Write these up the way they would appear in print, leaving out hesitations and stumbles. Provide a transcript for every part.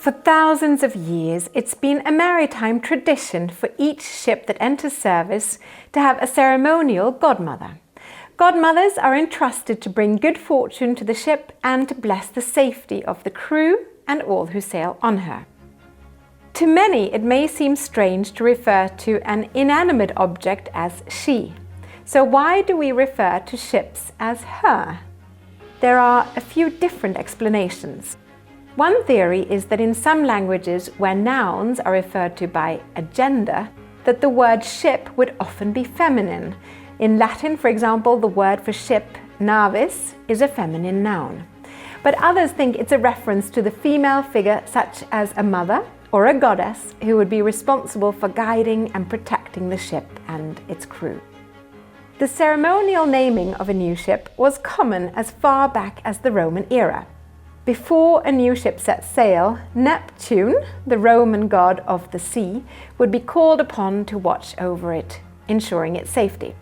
For thousands of years, it's been a maritime tradition for each ship that enters service to have a ceremonial godmother. Godmothers are entrusted to bring good fortune to the ship and to bless the safety of the crew and all who sail on her. To many, it may seem strange to refer to an inanimate object as she. So why do we refer to ships as her? There are a few different explanations. One theory is that in some languages where nouns are referred to by a gender, that the word ship would often be feminine. In Latin, for example, the word for ship, navis, is a feminine noun. But others think it's a reference to the female figure such as a mother or a goddess who would be responsible for guiding and protecting the ship and its crew. The ceremonial naming of a new ship was common as far back as the Roman era. Before a new ship set sail, Neptune, the Roman god of the sea, would be called upon to watch over it, ensuring its safety.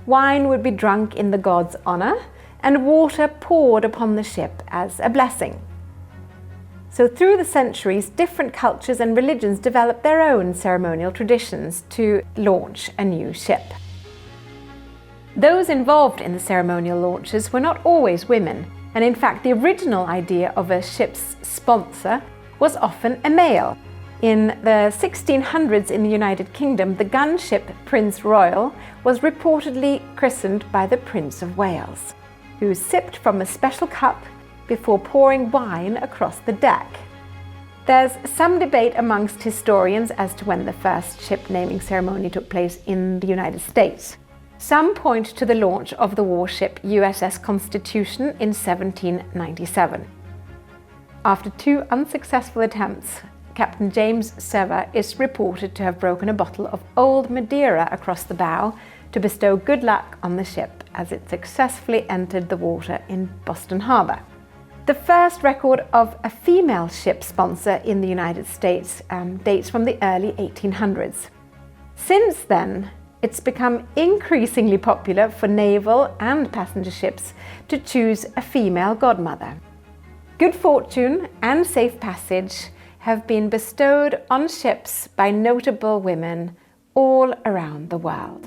Wine would be drunk in the god's honor, and water poured upon the ship as a blessing. So through the centuries, different cultures and religions developed their own ceremonial traditions to launch a new ship. Those involved in the ceremonial launches were not always women. And in fact, the original idea of a ship's sponsor was often a male. In the 1600s in the United Kingdom, the gunship Prince Royal was reportedly christened by the Prince of Wales, who sipped from a special cup before pouring wine across the deck. There's some debate amongst historians as to when the first ship naming ceremony took place in the United States. Some point to the launch of the warship USS Constitution in 1797. After 2 unsuccessful attempts, Captain James Sever is reported to have broken a bottle of old Madeira across the bow to bestow good luck on the ship as it successfully entered the water in Boston Harbor. The first record of a female ship sponsor in the United States dates from the early 1800s. Since then, it's become increasingly popular for naval and passenger ships to choose a female godmother. Good fortune and safe passage have been bestowed on ships by notable women all around the world.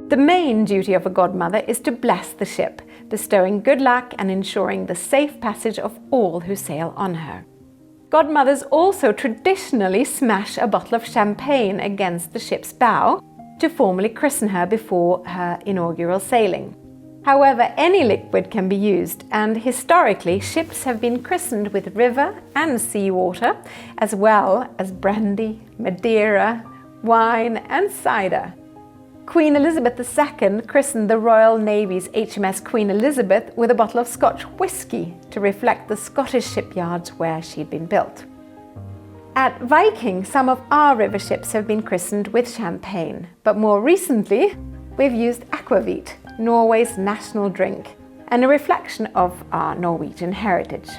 The main duty of a godmother is to bless the ship, bestowing good luck and ensuring the safe passage of all who sail on her. Godmothers also traditionally smash a bottle of champagne against the ship's bow to formally christen her before her inaugural sailing. However, any liquid can be used, and historically ships have been christened with river and seawater, as well as brandy, Madeira, wine and cider. Queen Elizabeth II christened the Royal Navy's HMS Queen Elizabeth with a bottle of Scotch whisky to reflect the Scottish shipyards where she'd been built. At Viking, some of our river ships have been christened with champagne, but more recently we've used aquavit, Norway's national drink, and a reflection of our Norwegian heritage.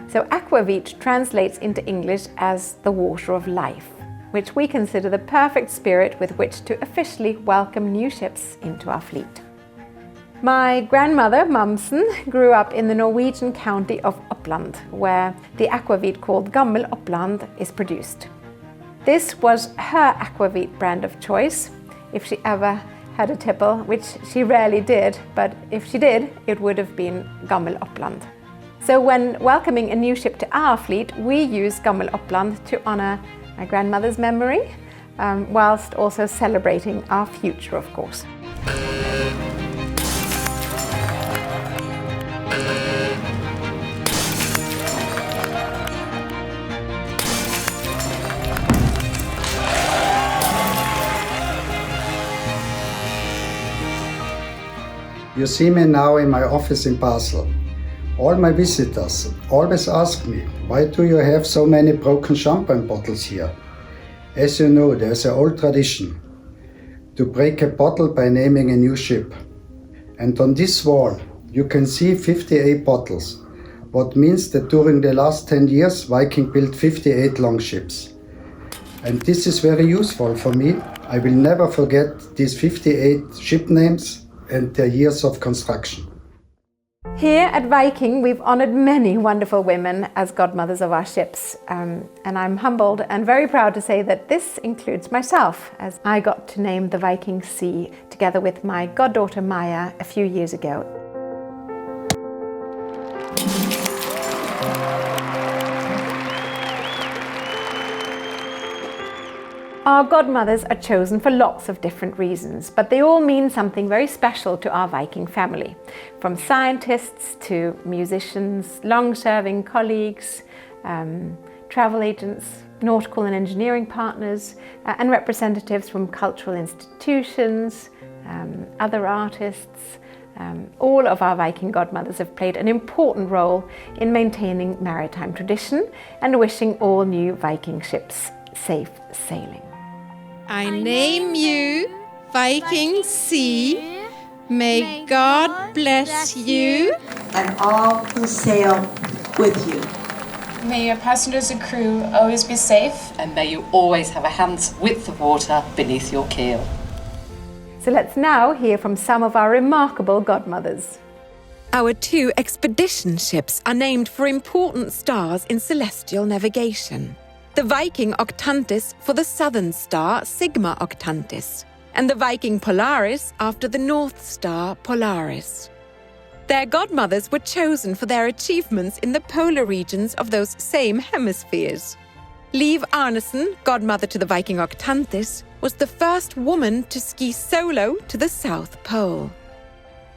So aquavit translates into English as the water of life, which we consider the perfect spirit with which to officially welcome new ships into our fleet. My grandmother, Mamsen, grew up in the Norwegian county of Oppland, where the aquavit called Gammel Oppland is produced. This was her aquavit brand of choice, if she ever had a tipple, which she rarely did, but if she did, it would have been Gammel Oppland. So when welcoming a new ship to our fleet, we use Gammel Oppland to honor my grandmother's memory, whilst also celebrating our future, of course. You see me now in my office in Basel. All my visitors always ask me, why do you have so many broken champagne bottles here? As you know, there's an old tradition to break a bottle by naming a new ship. And on this wall, you can see 58 bottles, what means that during the last 10 years, Viking built 58 longships. And this is very useful for me. I will never forget these 58 ship names and their years of construction. Here at Viking, we've honoured many wonderful women as godmothers of our ships, and I'm humbled and very proud to say that this includes myself, as I got to name the Viking.TV together with my goddaughter Maya a few years ago. Our godmothers are chosen for lots of different reasons, but they all mean something very special to our Viking family. From scientists to musicians, long-serving colleagues, travel agents, nautical and engineering partners, and representatives from cultural institutions, other artists. All of our Viking godmothers have played an important role in maintaining maritime tradition and wishing all new Viking ships safe sailing. I name you Viking.TV. May God bless you and all who sail with you. May your passengers and crew always be safe, and may you always have a hand's width of water beneath your keel. So let's now hear from some of our remarkable godmothers. Our 2 expedition ships are named for important stars in celestial navigation. The Viking Octantis for the southern star Sigma Octantis, and the Viking Polaris after the North Star Polaris. Their godmothers were chosen for their achievements in the polar regions of those same hemispheres. Liv Arnesen, godmother to the Viking Octantis, was the first woman to ski solo to the South Pole.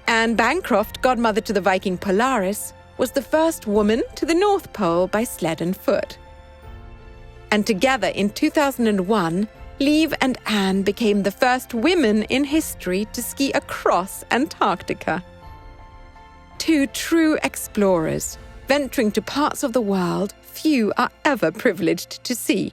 Anne Bancroft, godmother to the Viking Polaris, was the first woman to the North Pole by sled and foot. And together in 2001, Liv and Anne became the first women in history to ski across Antarctica. 2 true explorers, venturing to parts of the world few are ever privileged to see.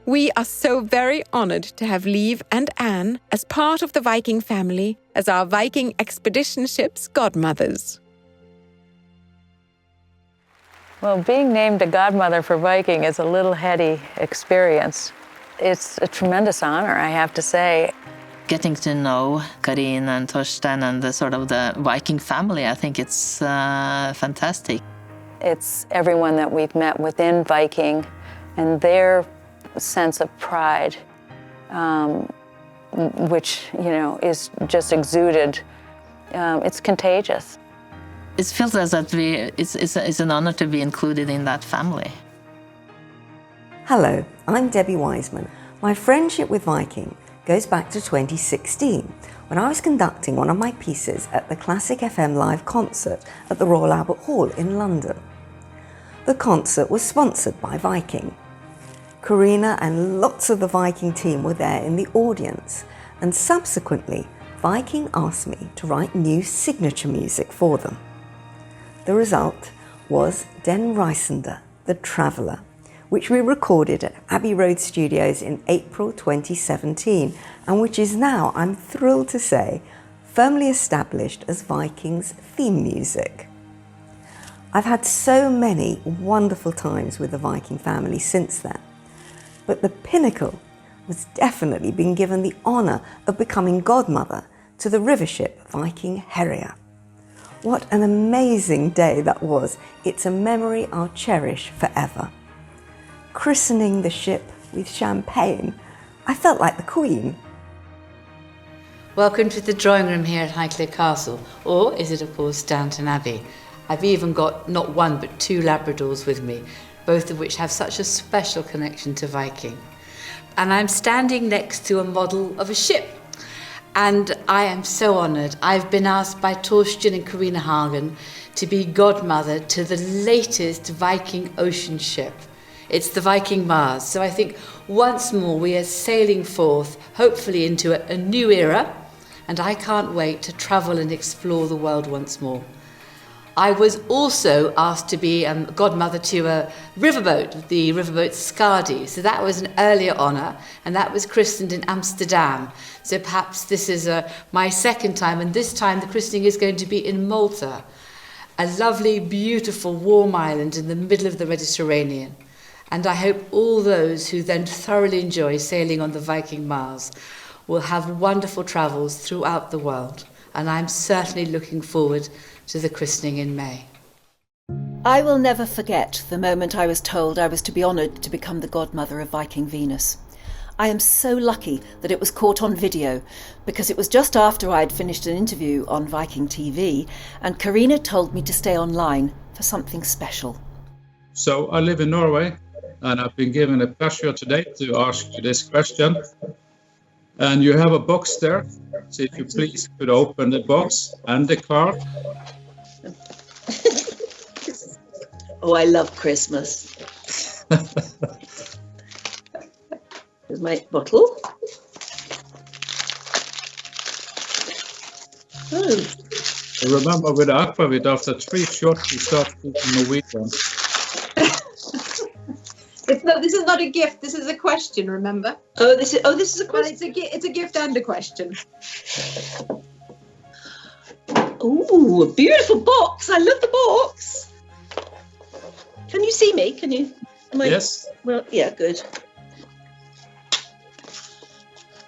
We are so very honoured to have Liv and Anne as part of the Viking family as our Viking expedition ship's godmothers. Well, being named a godmother for Viking is a little heady experience. It's a tremendous honor, I have to say. Getting to know Karin and Torstein and the Viking family, I think it's fantastic. It's everyone that we've met within Viking and their sense of pride, which, is just exuded. It's contagious. It feels as that it's an honor to be included in that family. Hello, I'm Debbie Wiseman. My friendship with Viking goes back to 2016, when I was conducting one of my pieces at the Classic FM live concert at the Royal Albert Hall in London. The concert was sponsored by Viking. Karina and lots of the Viking team were there in the audience, and subsequently, Viking asked me to write new signature music for them. The result was Den Reisende, The Traveller, which we recorded at Abbey Road Studios in April 2017, and which is now, I'm thrilled to say, firmly established as Viking's theme music. I've had so many wonderful times with the Viking family since then, but the pinnacle was definitely being given the honour of becoming godmother to the river ship Viking Herria. What an amazing day that was. It's a memory I'll cherish forever. Christening the ship with champagne, I felt like the Queen. Welcome to the drawing room here at Highclere Castle, or is it of course Downton Abbey. I've even got not 1 but 2 Labradors with me, both of which have such a special connection to Viking. And I'm standing next to a model of a ship. And I am so honoured. I've been asked by Torstein and Karina Hagen to be godmother to the latest Viking ocean ship. It's the Viking Mars. So I think once more we are sailing forth, hopefully into a new era, and I can't wait to travel and explore the world once more. I was also asked to be godmother to a riverboat, the riverboat Scardi. So that was an earlier honour, and that was christened in Amsterdam. So perhaps this is my second time, and this time the christening is going to be in Malta, a lovely, beautiful, warm island in the middle of the Mediterranean. And I hope all those who then thoroughly enjoy sailing on the Viking Mars will have wonderful travels throughout the world. and I'm certainly looking forward to the christening in May. I will never forget the moment I was told I was to be honoured to become the godmother of Viking Venus. I am so lucky that it was caught on video, because it was just after I'd finished an interview on Viking.TV, and Karina told me to stay online for something special. So I live in Norway, and I've been given a pleasure today to ask you this question. And you have a box there, so if you please could open the box and the card. Oh, I love Christmas. Here's my bottle. Oh. Remember with aquavit, after 3 shots you start speaking Norwegian. This is not a gift. This is a question. Remember? This is a question. Well, it's a gift and a question. Ooh, a beautiful box. I love the box. Can you see me? Can you? Yes. Well, yeah, good.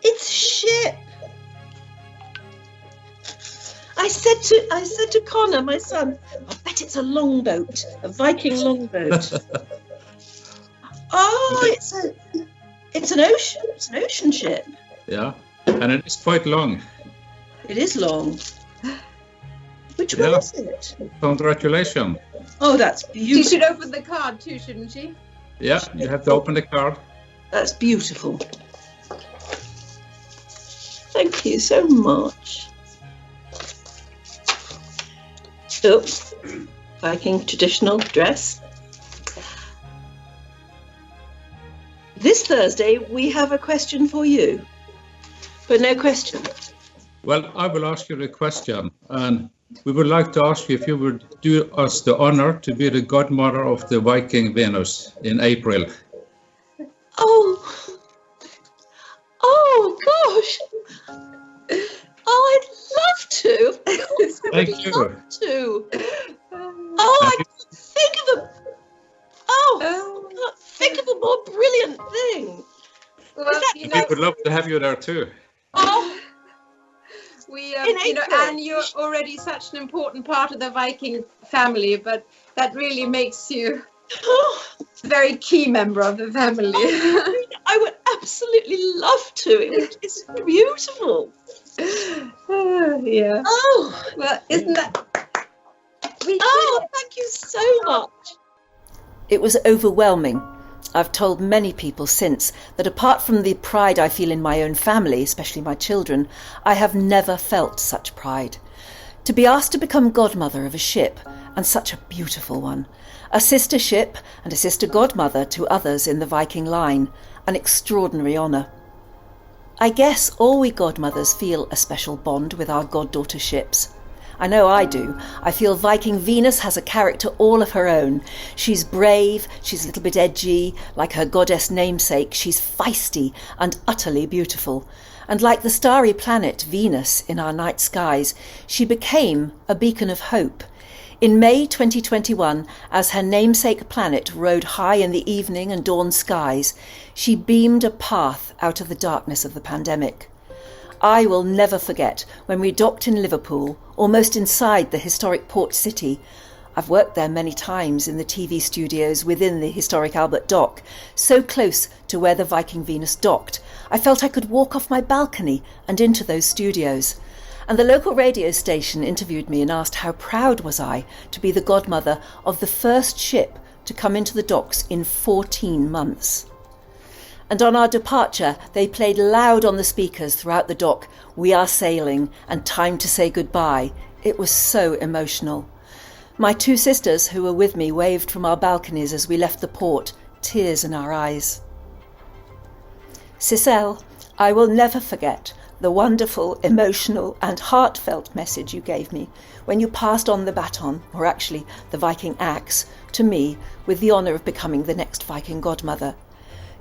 It's a ship. I said to Connor, my son, I bet it's a longboat, a Viking longboat. Oh, it's an ocean ship. Yeah, and it is quite long. It is long. Which one is it? Congratulations. Oh, that's beautiful. She should open the card too, shouldn't she? Yeah, you have to open the card. That's beautiful. Thank you so much. Oh, Viking traditional dress. This Thursday, we have a question for you, but no question. Well, I will ask you the question, and we would like to ask you if you would do us the honor to be the godmother of the Viking Venus in April. Oh gosh. Oh, I'd love to. Thank you. Love to. Oh, I can't think of a. Oh, I can't think of a more brilliant thing. Well, We would love to have you there too. Oh, and you're already such an important part of the Viking family, but that really makes you a very key member of the family. I would absolutely love to. It's beautiful. Yeah. Oh, well, isn't that? Thank you so much. It was overwhelming. I've told many people since that apart from the pride I feel in my own family, especially my children, I have never felt such pride. To be asked to become godmother of a ship, and such a beautiful one, a sister ship and a sister godmother to others in the Viking line, an extraordinary honour. I guess all we godmothers feel a special bond with our goddaughter ships. I know I do. I feel Viking Venus has a character all of her own. She's brave, she's a little bit edgy, like her goddess namesake, she's feisty and utterly beautiful. And like the starry planet Venus in our night skies, she became a beacon of hope. In May 2021, as her namesake planet rode high in the evening and dawn skies, she beamed a path out of the darkness of the pandemic. I will never forget when we docked in Liverpool, almost inside the historic port city. I've worked there many times in the TV studios within the historic Albert Dock, so close to where the Viking Venus docked. I felt I could walk off my balcony and into those studios. And the local radio station interviewed me and asked how proud was I to be the godmother of the first ship to come into the docks in 14 months. And on our departure, they played loud on the speakers throughout the dock, "We are sailing," and "Time to say goodbye." It was so emotional. My 2 sisters who were with me waved from our balconies as we left the port, tears in our eyes. Sissel, I will never forget the wonderful, emotional and heartfelt message you gave me when you passed on the baton, or actually the Viking axe, to me with the honour of becoming the next Viking godmother.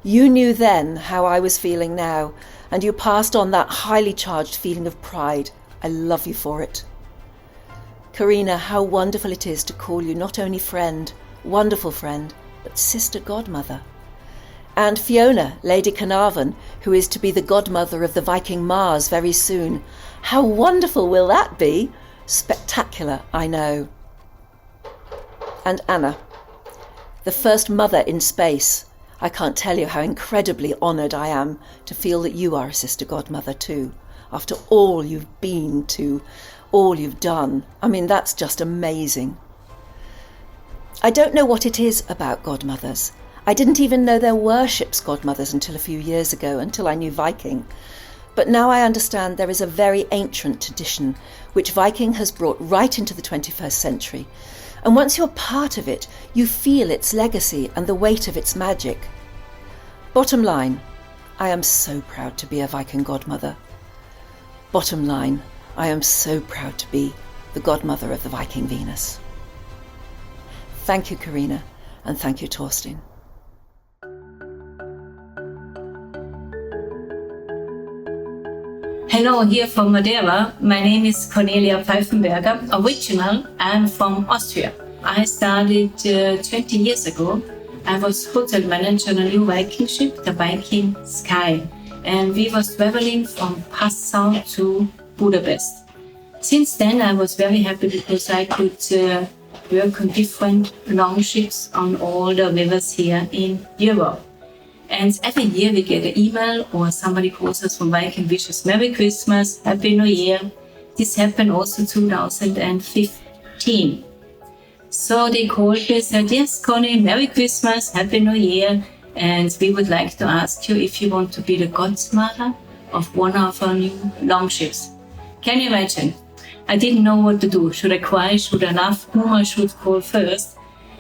You knew then how I was feeling now, and you passed on that highly charged feeling of pride. I love you for it. Karina, how wonderful it is to call you not only friend, wonderful friend, but sister godmother. And Fiona, Lady Carnarvon, who is to be the godmother of the Viking Mars very soon. How wonderful will that be? Spectacular, I know. And Anna, the first mother in space. I can't tell you how incredibly honoured I am to feel that you are a sister godmother too, after all you've been to, all you've done. I mean, that's just amazing. I don't know what it is about godmothers. I didn't even know there were ship's godmothers until a few years ago, until I knew Viking. But now I understand there is a very ancient tradition which Viking has brought right into the 21st century. And once you're part of it, you feel its legacy and the weight of its magic. Bottom line, I am so proud to be a Viking godmother. Bottom line, I am so proud to be the godmother of the Viking Venus. Thank you, Karina, and thank you, Torstein. Hello, here from Madeira. My name is Cornelia Pfeifenberger. Original, I'm from Austria. I started 20 years ago. I was hotel manager on a new Viking ship, the Viking Sky. And we was traveling from Passau to Budapest. Since then, I was very happy because I could work on different long ships on all the rivers here in Europe. And every year we get an email or somebody calls us from Viking wishes Merry Christmas, Happy New Year. This happened also 2015. So they called me and said, yes, Connie, Merry Christmas, Happy New Year. And we would like to ask you if you want to be the godmother of one of our new longships. Can you imagine? I didn't know what to do. Should I cry? Should I laugh? Whom I should call first?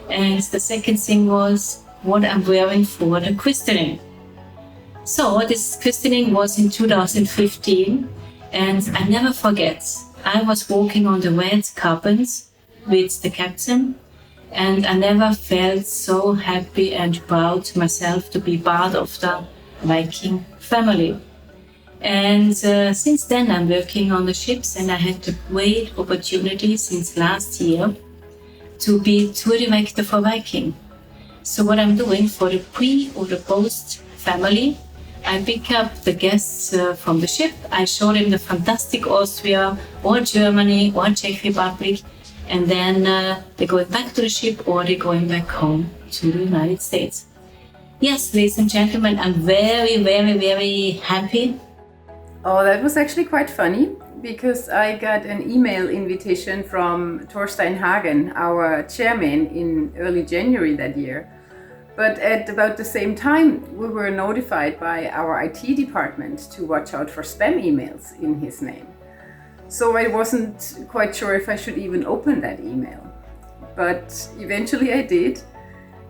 And the second thing was what I'm wearing for the christening. So this christening was in 2015, and I never forget. I was walking on the red carpets with the captain, and I never felt so happy and proud myself to be part of the Viking family. And since then I'm working on the ships, and I had the great opportunity since last year to be tour director for Viking. So what I'm doing for the pre or the post family, I pick up the guests from the ship, I show them the fantastic Austria or Germany or Czech Republic, and then they're going back to the ship or they're going back home to the United States. Yes, ladies and gentlemen, I'm very, very, very happy. Oh, that was actually quite funny, because I got an email invitation from Torstein Hagen, our chairman, in early January that year. But at about the same time, we were notified by our IT department to watch out for spam emails in his name. So I wasn't quite sure if I should even open that email. But eventually I did,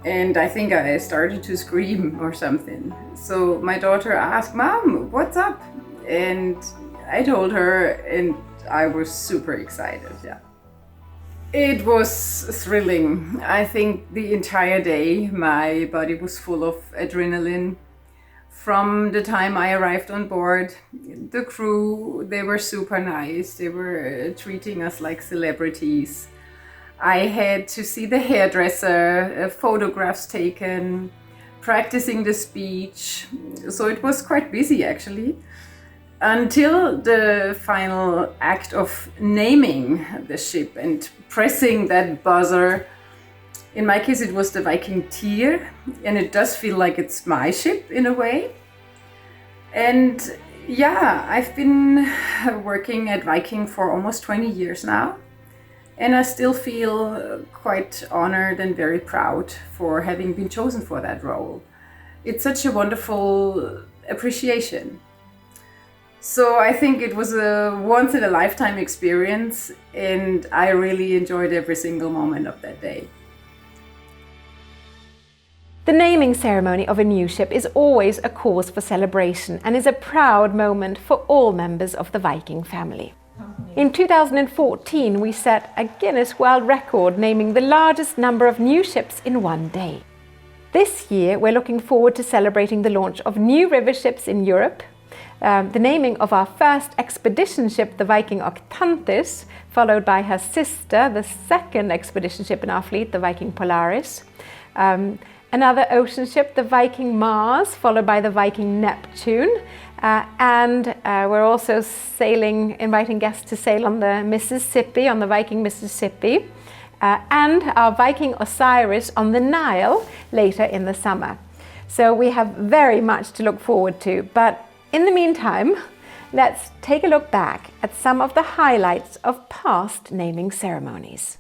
and I think I started to scream or something. So my daughter asked, "Mom, what's up?" And I told her, and I was super excited, yeah. It was thrilling. I think the entire day my body was full of adrenaline. From the time I arrived on board, the crew, they were super nice. They were treating us like celebrities. I had to see the hairdresser, photographs taken, practicing the speech. So it was quite busy actually. Until the final act of naming the ship and pressing that buzzer. In my case, it was the Viking Tyr, and it does feel like it's my ship in a way. And yeah, I've been working at Viking for almost 20 years now, and I still feel quite honored and very proud for having been chosen for that role. It's such a wonderful appreciation. So I think it was a once-in-a-lifetime experience, and I really enjoyed every single moment of that day. The naming ceremony of a new ship is always a cause for celebration and is a proud moment for all members of the Viking family. In 2014, we set a Guinness World Record naming the largest number of new ships in one day. This year, we're looking forward to celebrating the launch of new river ships in Europe, the naming of our first expedition ship, the Viking Octantis, followed by her sister, the second expedition ship in our fleet, the Viking Polaris, and another ocean ship, the Viking Mars, followed by the Viking Neptune. And we're also inviting guests to sail on the Mississippi, on the Viking Mississippi, and our Viking Osiris on the Nile later in the summer. So we have very much to look forward to. But in the meantime, let's take a look back at some of the highlights of past naming ceremonies.